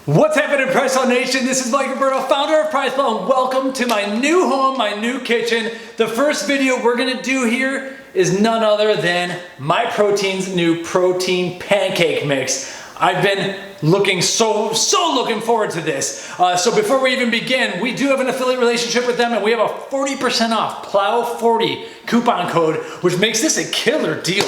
What's happening, PricePlow Nation? This is Mike Roberto, founder of PricePlow, and welcome to my new home, my new kitchen. The first video we're gonna do here is none other than Myprotein's new protein pancake mix. I've been looking so looking forward to this. So before we even begin, we do have an affiliate relationship with them, and we have a 40% off PLOW40 coupon code, which makes this a killer deal.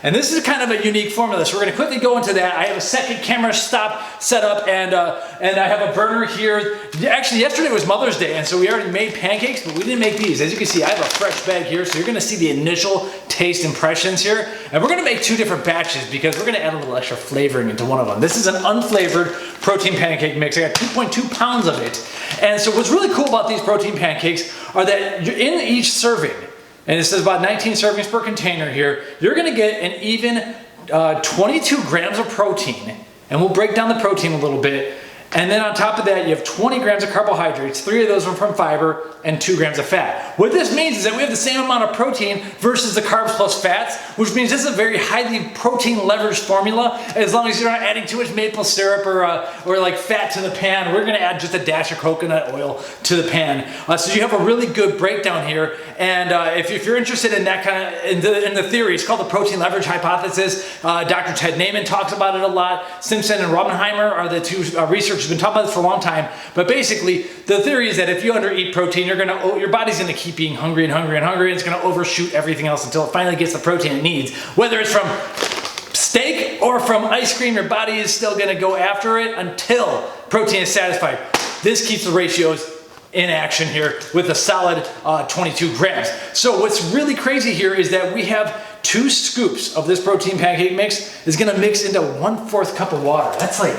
And this is kind of a unique formula, so we're going to quickly go into that. I have a second camera stop set up, and I have a burner here. Actually, yesterday was Mother's Day, and so we already made pancakes, but we didn't make these. As you can see, I have a fresh bag here, so you're going to see the initial taste impressions here. And we're going to make two different batches because we're going to add a little extra flavoring into one of them. This is an unflavored protein pancake mix. I got 2.2 pounds of it. And so what's really cool about these protein pancakes are that you're in each serving, and it says about 19 servings per container here, you're gonna get an even 22 grams of protein, and we'll break down the protein a little bit. And then on top of that, you have 20 grams of carbohydrates, 3 of those are from fiber, and 2 grams of fat. What this means is that we have the same amount of protein versus the carbs plus fats, which means this is a very highly protein leveraged formula. As long as you're not adding too much maple syrup or like fat to the pan, we're gonna add just a dash of coconut oil to the pan. So you have a really good breakdown here. And if you're interested in that kind of, in the theory, it's called the protein leverage hypothesis. Dr. Ted Naiman talks about it a lot. Simpson and Robbenheimer are the two researchers who've been talking about this for a long time. But basically, the theory is that if you undereat protein, your body's gonna keep being hungry and hungry and hungry, and it's gonna overshoot everything else until it finally gets the protein it needs. Whether it's from steak or from ice cream, your body is still gonna go after it until protein is satisfied. This keeps the ratios in action here with a solid 22 grams. So what's really crazy here is that we have 2 scoops of this protein pancake mix is gonna mix into 1/4 cup of water. That's like,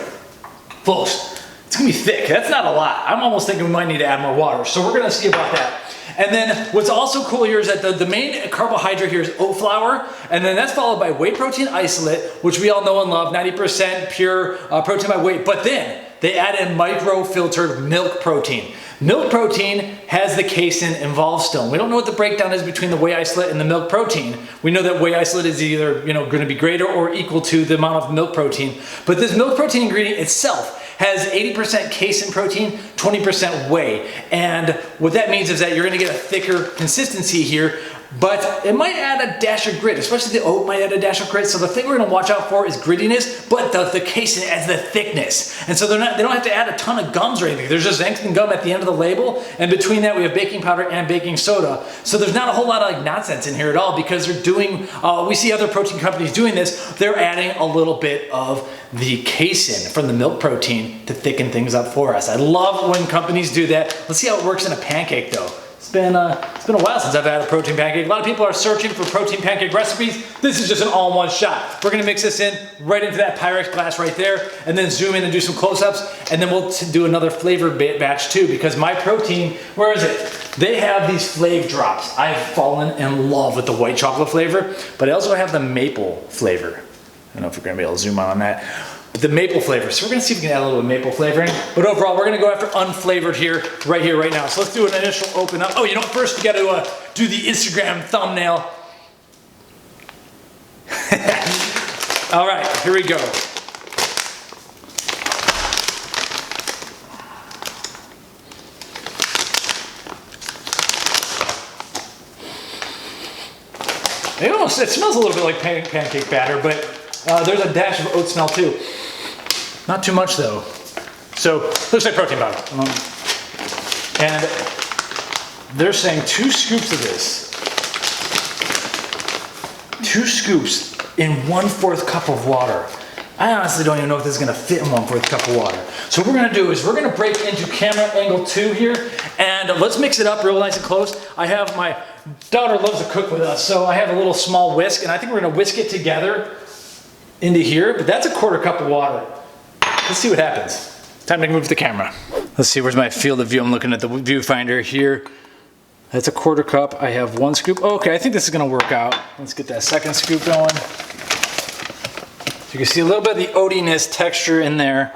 folks, it's gonna be thick. That's not a lot. I'm almost thinking we might need to add more water. So we're gonna see about that. And then what's also cool here is that the main carbohydrate here is oat flour, and then that's followed by whey protein isolate, which we all know and love, 90% pure protein by weight. But then they add in micro-filtered milk protein. Milk protein has the casein involved still. We don't know what the breakdown is between the whey isolate and the milk protein. We know that whey isolate is either going to be greater or equal to the amount of milk protein. But this milk protein ingredient itself has 80% casein protein, 20% whey. And what that means is that you're going to get a thicker consistency here, but it might add a dash of grit, especially the oat might add a dash of grit. So the thing we're gonna watch out for is grittiness, but the casein adds the thickness. And so they don't have to add a ton of gums or anything. There's just xanthan gum at the end of the label, and between that we have baking powder and baking soda. So there's not a whole lot of like nonsense in here at all, because they're doing, we see other protein companies doing this, they're adding a little bit of the casein from the milk protein to thicken things up for us. I love when companies do that. Let's see how it works in a pancake though. It's been a while since I've had a protein pancake. A lot of people are searching for protein pancake recipes. This is just an all-in-one shot. We're gonna mix this in right into that Pyrex glass right there, and then zoom in and do some close-ups, and then we'll do another flavored batch too, because Myprotein, where is it? They have these FlavDrops. I've fallen in love with the white chocolate flavor, but I also have the maple flavor. I don't know if we're gonna be able to zoom on that. But the maple flavor. So we're gonna see if we can add a little maple flavoring. But overall, we're gonna go after unflavored here, right now. So let's do an initial open up. Oh, first you gotta do the Instagram thumbnail. All right, here we go. It smells a little bit like pancake batter, but there's a dash of oat smell too. Not too much though. So looks like protein powder. And they're saying 2 scoops of this. 2 scoops in 1/4 cup of water. I honestly don't even know if this is gonna fit in 1/4 cup of water. So what we're gonna do is we're gonna break into camera angle 2 here, and let's mix it up real nice and close. I have my daughter loves to cook with us, so I have a little small whisk, and I think we're gonna whisk it together into here, but that's a 1/4 cup of water. Let's see what happens. Time to move the camera. Let's see, where's my field of view? I'm looking at the viewfinder here. That's a 1/4 cup. I have 1 scoop. Oh, okay, I think this is gonna work out. Let's get that second scoop going. So you can see a little bit of the oatiness texture in there.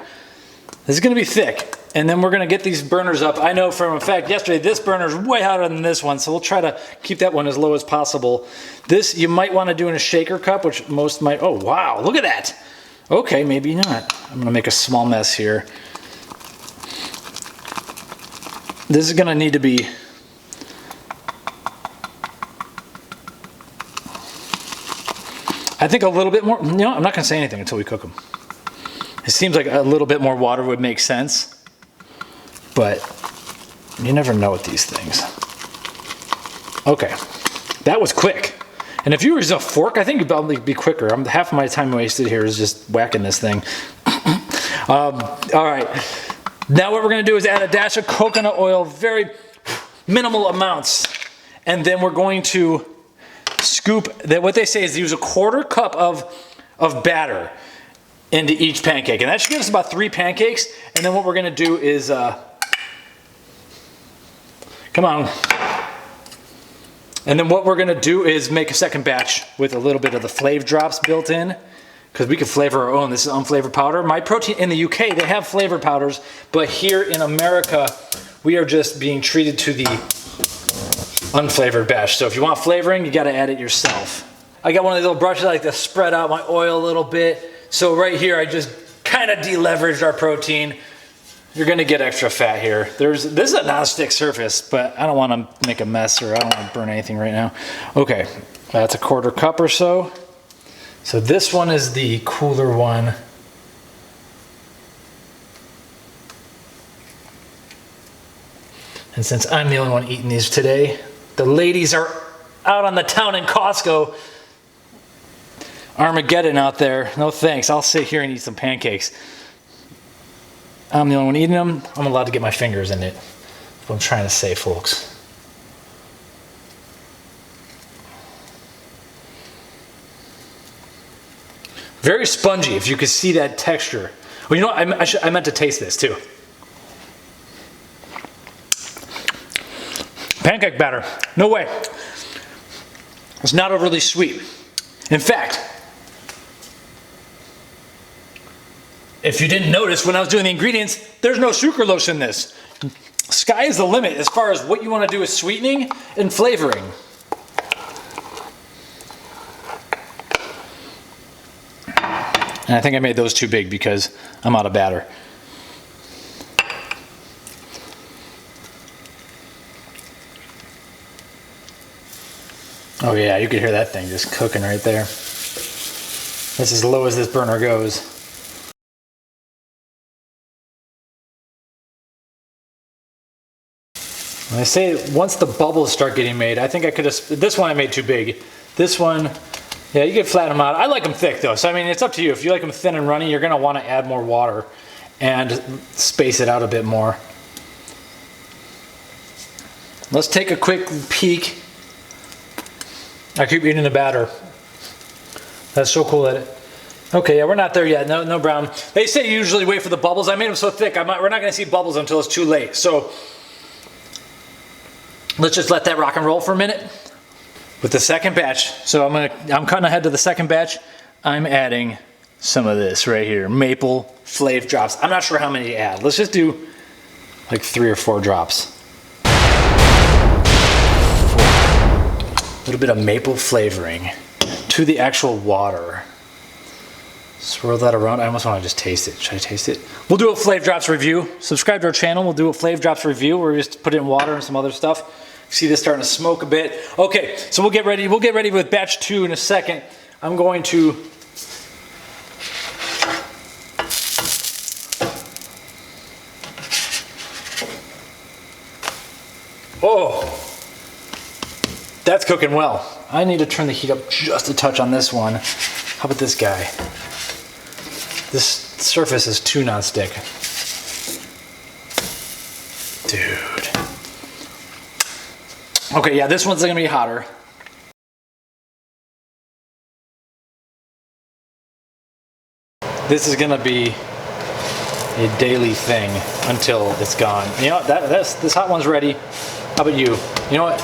This is gonna be thick. And then we're gonna get these burners up. I know from a fact yesterday, this burner is way hotter than this one, so we'll try to keep that one as low as possible. This you might wanna do in a shaker cup, which most might, oh wow, look at that. Okay, maybe not. I'm gonna make a small mess here. This is gonna need to be, I think a little bit more, you know, I'm not gonna say anything until we cook them. It seems like a little bit more water would make sense, but you never know with these things. Okay, that was quick. And if you were using a fork, I think you'd probably be quicker. Half of my time wasted here is just whacking this thing. All right, now what we're gonna do is add a dash of coconut oil, very minimal amounts. And then we're going to scoop, what they say is use a 1/4 cup of batter into each pancake. And that should give us about 3 pancakes. And then what we're gonna do is, come on. And then what we're gonna do is make a second batch with a little bit of the FlavDrops built in, because we can flavor our own. This is unflavored powder. Myprotein in the UK, they have flavor powders, but here in America, we are just being treated to the unflavored batch. So if you want flavoring, you gotta add it yourself. I got one of these little brushes I like to spread out my oil a little bit. So right here, I just kind of deleveraged our protein. You're gonna get extra fat here. This is a non-stick surface, but I don't wanna make a mess or I don't wanna burn anything right now. Okay, that's a 1/4 cup or so. So this one is the cooler one. And since I'm the only one eating these today, the ladies are out on the town in Costco. Armageddon out there. No thanks. I'll sit here and eat some pancakes. I'm the only one eating them. I'm allowed to get my fingers in it. That's what I'm trying to say, folks. Very spongy, if you could see that texture. Well, you know what? I meant to taste this too. Pancake batter. No way. It's not overly sweet. In fact, if you didn't notice when I was doing the ingredients, there's no sucralose in this. Sky is the limit as far as what you want to do with sweetening and flavoring. And I think I made those too big because I'm out of batter. Oh yeah, you can hear that thing just cooking right there. That's as low as this burner goes. When I say once the bubbles start getting made, I think I could have, this one I made too big. This one, yeah, you can flatten them out. I like them thick though, so I mean, it's up to you. If you like them thin and runny, you're gonna wanna add more water and space it out a bit more. Let's take a quick peek. I keep eating the batter. That's so cool at it. Okay, yeah, we're not there yet. No brown. They say you usually wait for the bubbles. I made them so thick, we're not gonna see bubbles until it's too late. So let's just let that rock and roll for a minute. With the second batch, so I'm cutting ahead to the second batch. I'm adding some of this right here, maple FlavDrops. I'm not sure how many to add. Let's just do like 3 or 4 drops. A little bit of maple flavoring to the actual water. Swirl that around. I almost want to just taste it. Should I taste it? We'll do a FlavDrops review. Subscribe to our channel. We'll do a FlavDrops review where we just put it in water and some other stuff. See this starting to smoke a bit. Okay, so we'll get ready. We'll get ready with batch 2 in a second. I'm going to that's cooking well. I need to turn the heat up just a touch on this one. How about this guy? This surface is too non-stick. Dude. Okay, yeah, this one's gonna be hotter. This is gonna be a daily thing until it's gone. You know what, this hot one's ready. How about you? You know what,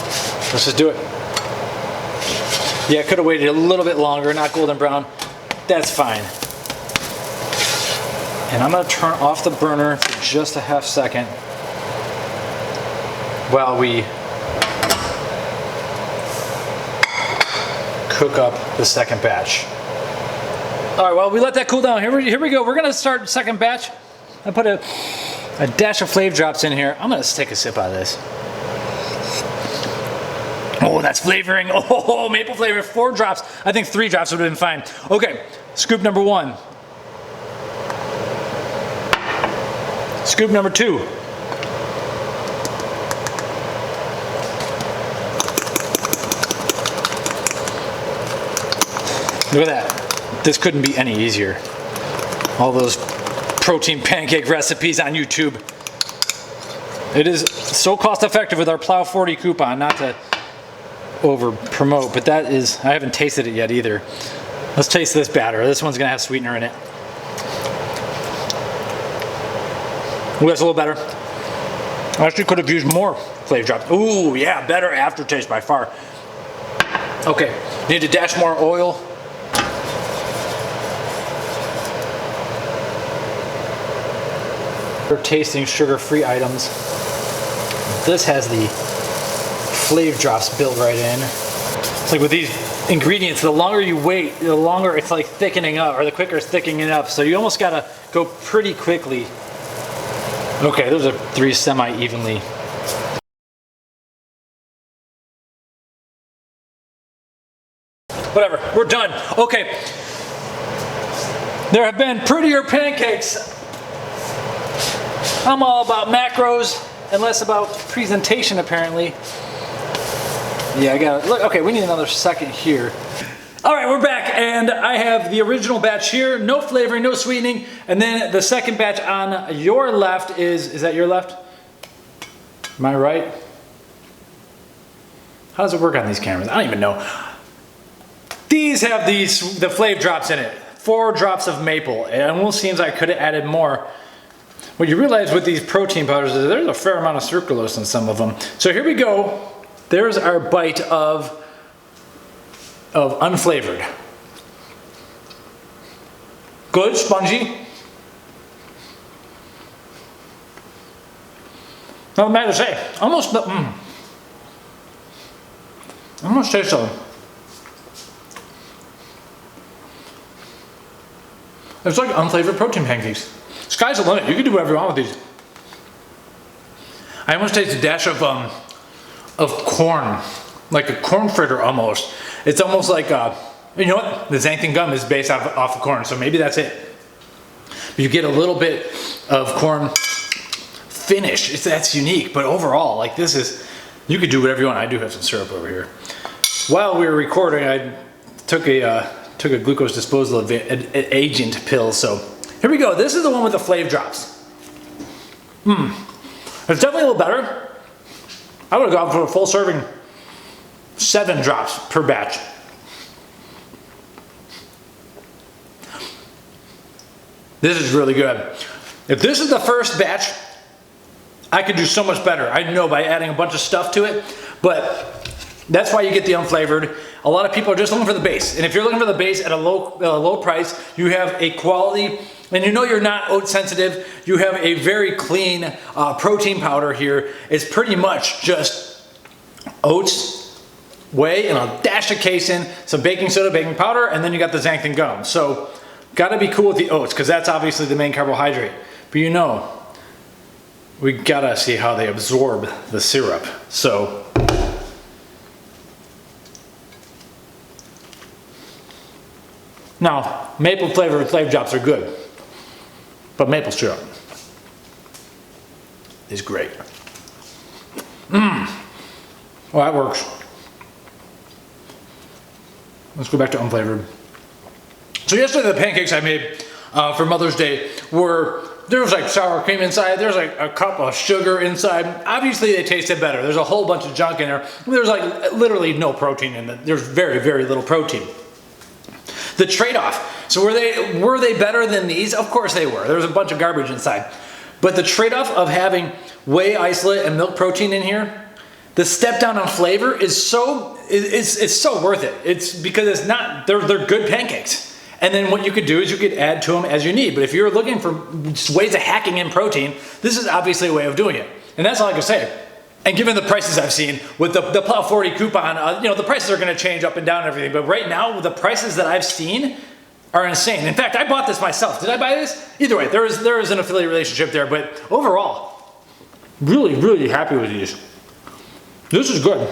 let's just do it. Yeah, I could have waited a little bit longer, not golden brown. That's fine. And I'm gonna turn off the burner for just a half second while we cook up the second batch. All right, well, we let that cool down. Here we go. We're gonna start second batch. I put a A dash of FlavDrops in here. I'm gonna take a sip out of this. Oh, that's flavoring. Oh, maple flavor, 4 drops. I think 3 drops would have been fine. Okay, scoop number 1. Scoop number 2. Look at that. This couldn't be any easier. All those protein pancake recipes on YouTube. It is so cost effective with our Plow 40 coupon, not to over promote, but that is, I haven't tasted it yet either. Let's taste this batter. This one's gonna have sweetener in it. Ooh, that's a little better. I actually could have used more FlavDrops. Ooh, yeah, better aftertaste by far. Okay, need to dash more oil. We're tasting sugar-free items. This has the FlavDrops built right in. It's like with these ingredients, the longer you wait, the longer it's like thickening up, or the quicker it's thickening up. So you almost gotta go pretty quickly. Okay, those are 3 semi-evenly. Whatever, we're done. Okay. There have been prettier pancakes. I'm all about macros and less about presentation, apparently. Yeah, I got it. Look, okay, we need another second here. All right, we're back, and I have the original batch here. No flavoring, no sweetening. And then the second batch on your left is that your left? Am I right? How does it work on these cameras? I don't even know. These have the FlavDrops in it. 4 drops of maple. It almost seems I could have added more. What you realize with these protein powders is there's a fair amount of sucralose in some of them. So here we go. There's our bite of unflavored. Good, spongy. Nothing bad to say. Almost tastes so. It's like unflavored protein pancakes. Sky's the limit. You can do whatever you want with these. I almost taste a dash of corn, like a corn fritter almost. It's almost like you know what? The xanthan gum is based off of corn, so maybe that's it. But you get a little bit of corn finish. That's unique, but overall, like this is, you could do whatever you want. I do have some syrup over here. While we were recording, I took a glucose disposal agent pill. So here we go. This is the one with the FlavDrops. It's definitely a little better. I would have gone for a full serving, 7 drops per batch. This is really good. If this is the first batch, I could do so much better. I know, by adding a bunch of stuff to it, but that's why you get the unflavored. A lot of people are just looking for the base. And if you're looking for the base at a low price, you have a quality, and you know you're not oat sensitive, you have a very clean protein powder here. It's pretty much just oats, whey, and a dash of casein, some baking soda, baking powder, and then you got the xanthan gum. So gotta be cool with the oats, because that's obviously the main carbohydrate. But you know, we gotta see how they absorb the syrup. So now, maple flavored FlavDrops are good, but maple syrup is great. Well, that works. Let's go back to unflavored. So yesterday, the pancakes I made for Mother's Day there was like sour cream inside, there's like a cup of sugar inside. Obviously they tasted better. There's a whole bunch of junk in there. There's like literally no protein in it. There's very, very little protein. The trade-off. So were they better than these? Of course they were. There was a bunch of garbage inside. But the trade-off of having whey isolate and milk protein in here, the step down on flavor is so worth it. It's because it's not, they're good pancakes. And then what you could do is you could add to them as you need. But if you're looking for ways of hacking in protein, this is obviously a way of doing it. And that's all I can say. And given the prices I've seen with the Plow 40 coupon, you know, the prices are going to change up and down and everything. But right now, with the prices that I've seen, are insane. In fact, I bought this myself. Did I buy this? Either way, there is an affiliate relationship there, but overall, really, really happy with these. This is good.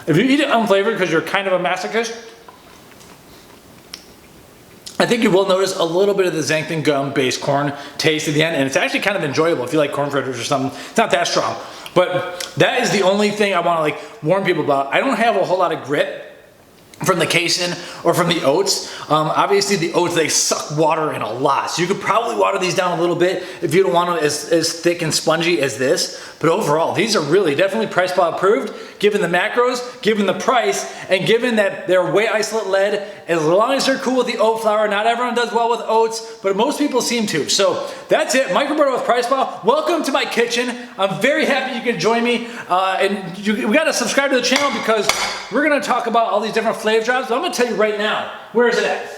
If you eat it unflavored because you're kind of a masochist, I think you will notice a little bit of the xanthan gum based corn taste at the end, and it's actually kind of enjoyable if you like corn fritters or something. It's not that strong, but that is the only thing I want to like warn people about. I don't have a whole lot of grit from the casein or from the oats. Obviously the oats, they suck water in a lot, so you could probably water these down a little bit if you don't want them as thick and spongy as this. But overall, these are really definitely PricePlow approved, given the macros, given the price, and given that they're whey isolate led. As long as they're cool with the oat flour, not everyone does well with oats, but most people seem to. So that's it, Mike Roberto with PricePlow. Welcome to my kitchen. I'm very happy you can join me, we gotta subscribe to the channel because we're gonna talk about all these different FlavDrops, but I'm gonna tell you right now, where is it at?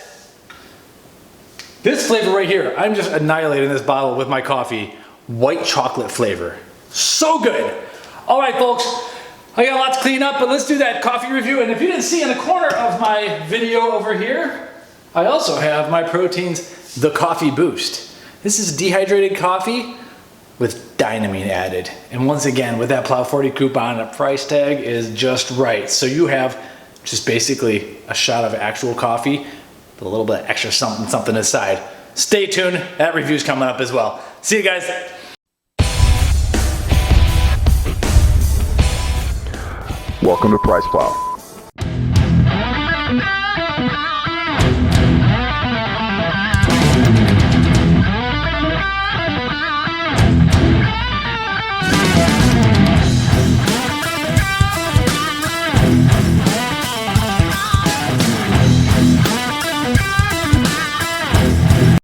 This flavor right here, I'm just annihilating this bottle with my coffee. White chocolate flavor. So good. All right, folks, I got a lot to clean up, but let's do that coffee review. And if you didn't see in the corner of my video over here, I also have Myprotein's The Coffee Boost. This is dehydrated coffee with dynamine added. And once again, with that Plow 40 coupon, the price tag is just right. So you have just basically a shot of actual coffee with a little bit of extra something aside. Stay tuned, that review's coming up as well. See you guys. Welcome to PricePlow.